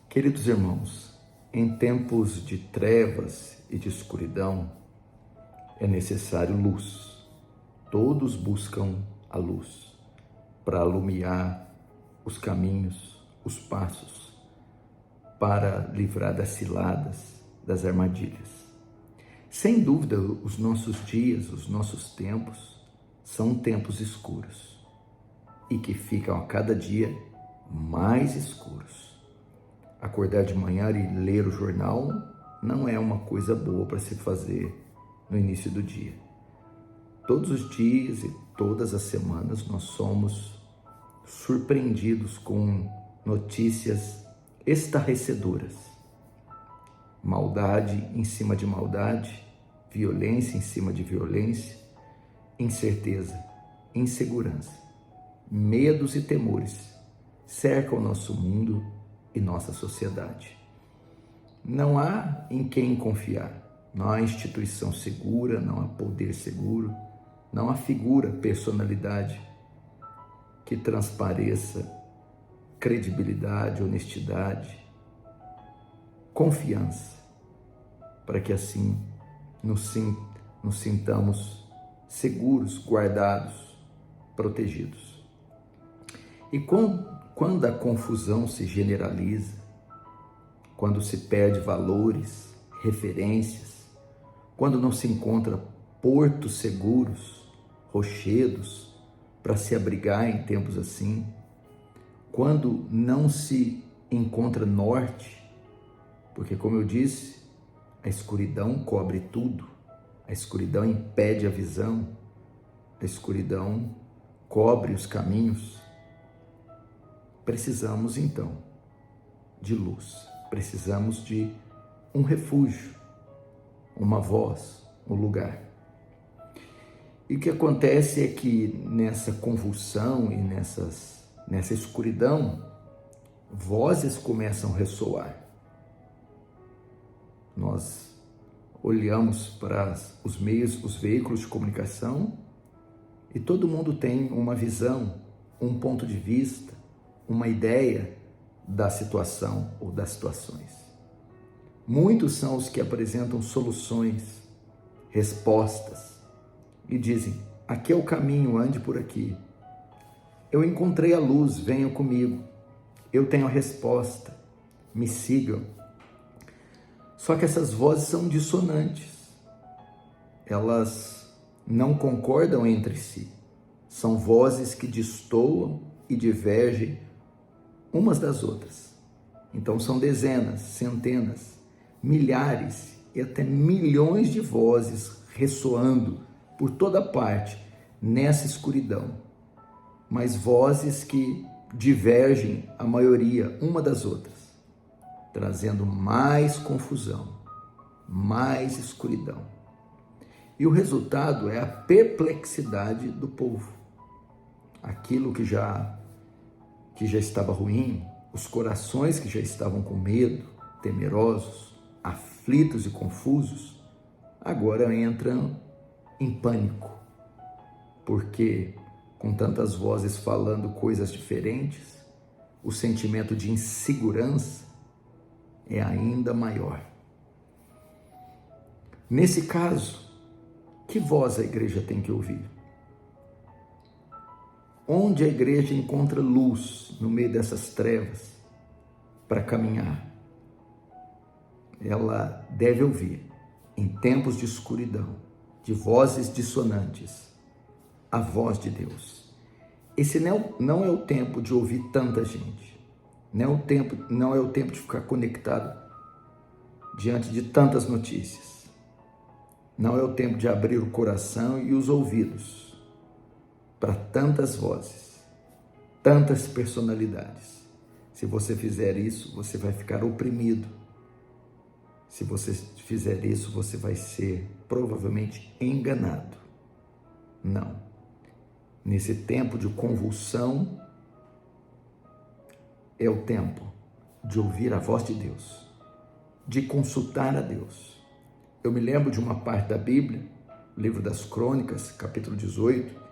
Queridos irmãos, em tempos de trevas e de escuridão, é necessário luz. Todos buscam a luz para alumiar os caminhos, os passos, para livrar das ciladas, das armadilhas. Sem dúvida, os nossos dias, os nossos tempos, são tempos escuros e que ficam a cada dia mais escuros. Acordar de manhã e ler o jornal não é uma coisa boa para se fazer no início do dia. Todos os dias e todas as semanas nós somos surpreendidos com notícias estarrecedoras. Maldade em cima de maldade, violência em cima de violência, incerteza, insegurança, medos e temores cercam o nosso mundo e nossa sociedade. Não há em quem confiar, não há instituição segura, não há poder seguro, não há figura, personalidade que transpareça credibilidade, honestidade, confiança, para que assim nos sintamos seguros, guardados, protegidos. E quando a confusão se generaliza, quando se perde valores, referências, quando não se encontra portos seguros, rochedos para se abrigar em tempos assim, quando não se encontra norte, porque como eu disse, a escuridão cobre tudo, a escuridão impede a visão, a escuridão cobre os caminhos. Precisamos então de luz, precisamos de um refúgio, uma voz, um lugar. E o que acontece é que nessa convulsão e nessa escuridão, vozes começam a ressoar. Nós olhamos para os meios, os veículos de comunicação e todo mundo tem uma visão, um ponto de vista, uma ideia da situação ou das situações. Muitos são os que apresentam soluções, respostas e dizem: aqui é o caminho, ande por aqui. Eu encontrei a luz, venham comigo. Eu tenho a resposta, me sigam. Só que essas vozes são dissonantes. Elas não concordam entre si. São vozes que destoam e divergem umas das outras. Então são dezenas, centenas, milhares e até milhões de vozes ressoando por toda parte nessa escuridão, mas vozes que divergem a maioria uma das outras, trazendo mais confusão, mais escuridão. E o resultado é a perplexidade do povo. Aquilo que já estava ruim, os corações que já estavam com medo, temerosos, aflitos e confusos, agora entram em pânico, porque com tantas vozes falando coisas diferentes, o sentimento de insegurança é ainda maior. Nesse caso, que voz a igreja tem que ouvir? Onde a igreja encontra luz no meio dessas trevas para caminhar? Ela deve ouvir, em tempos de escuridão, de vozes dissonantes, a voz de Deus. Esse não é o tempo de ouvir tanta gente, não é o tempo de ficar conectado diante de tantas notícias, não é o tempo de abrir o coração e os ouvidos para tantas vozes, tantas personalidades. Se você fizer isso, você vai ficar oprimido. Se você fizer isso, você vai ser provavelmente enganado. Não. Nesse tempo de convulsão, é o tempo de ouvir a voz de Deus, de consultar a Deus. Eu me lembro de uma parte da Bíblia, livro das Crônicas, capítulo 18,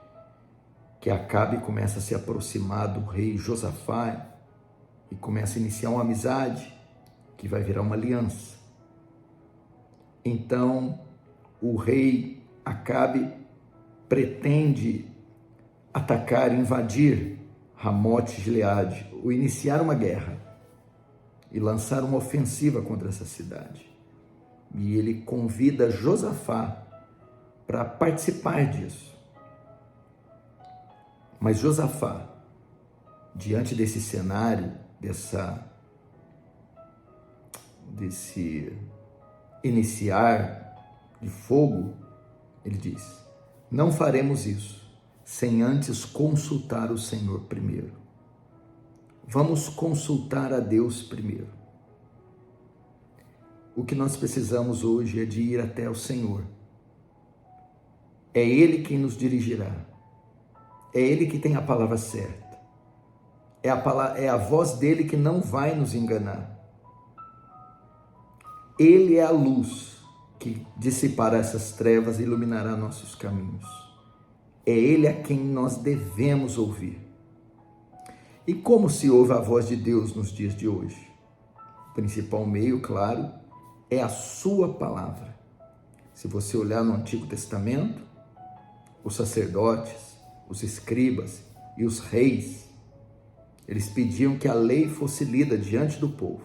que Acabe começa a se aproximar do rei Josafá e começa a iniciar uma amizade que vai virar uma aliança. Então, o rei Acabe pretende atacar, invadir Ramote-Gileade, ou iniciar uma guerra e lançar uma ofensiva contra essa cidade. E ele convida Josafá para participar disso. Mas Josafá, diante desse cenário, desse iniciar de fogo, ele diz: não faremos isso sem antes consultar o Senhor primeiro. Vamos consultar a Deus primeiro. O que nós precisamos hoje é de ir até o Senhor. É Ele quem nos dirigirá. É Ele que tem a palavra certa. É a voz dele que não vai nos enganar. Ele é a luz que dissipará essas trevas e iluminará nossos caminhos. É Ele a quem nós devemos ouvir. E como se ouve a voz de Deus nos dias de hoje? O principal meio, claro, é a sua palavra. Se você olhar no Antigo Testamento, os sacerdotes, os escribas e os reis, eles pediam que a lei fosse lida diante do povo.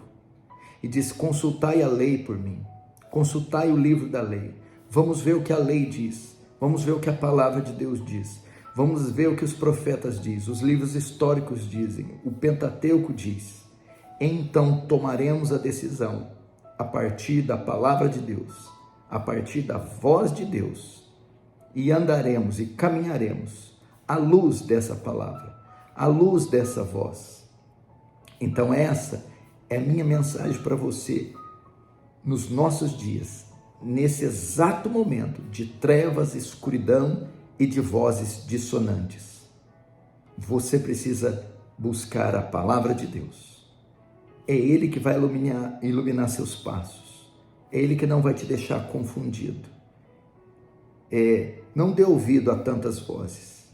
E diz: consultai a lei por mim, consultai o livro da lei, vamos ver o que a lei diz, vamos ver o que a palavra de Deus diz, vamos ver o que os profetas dizem, os livros históricos dizem, o Pentateuco diz. Então tomaremos a decisão a partir da palavra de Deus, a partir da voz de Deus, e andaremos e caminharemos à luz dessa palavra, à luz dessa voz. Então essa é a minha mensagem para você nos nossos dias, nesse exato momento de trevas, escuridão e de vozes dissonantes. Você precisa buscar a palavra de Deus. É Ele que vai iluminar seus passos. É Ele que não vai te deixar confundido. Não dê ouvido a tantas vozes.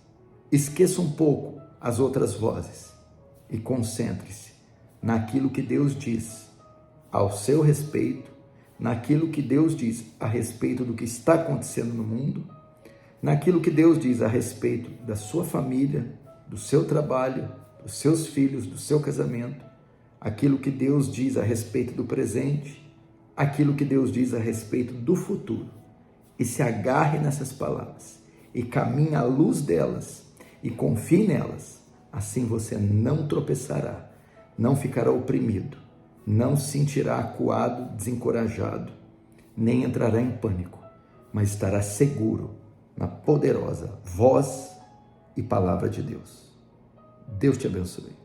Esqueça um pouco as outras vozes e concentre-se naquilo que Deus diz ao seu respeito, naquilo que Deus diz a respeito do que está acontecendo no mundo, naquilo que Deus diz a respeito da sua família, do seu trabalho, dos seus filhos, do seu casamento, aquilo que Deus diz a respeito do presente, aquilo que Deus diz a respeito do futuro. E se agarre nessas palavras e caminhe à luz delas e confie nelas. Assim você não tropeçará, não ficará oprimido, não se sentirá acuado, desencorajado, nem entrará em pânico, mas estará seguro na poderosa voz e palavra de Deus. Deus te abençoe.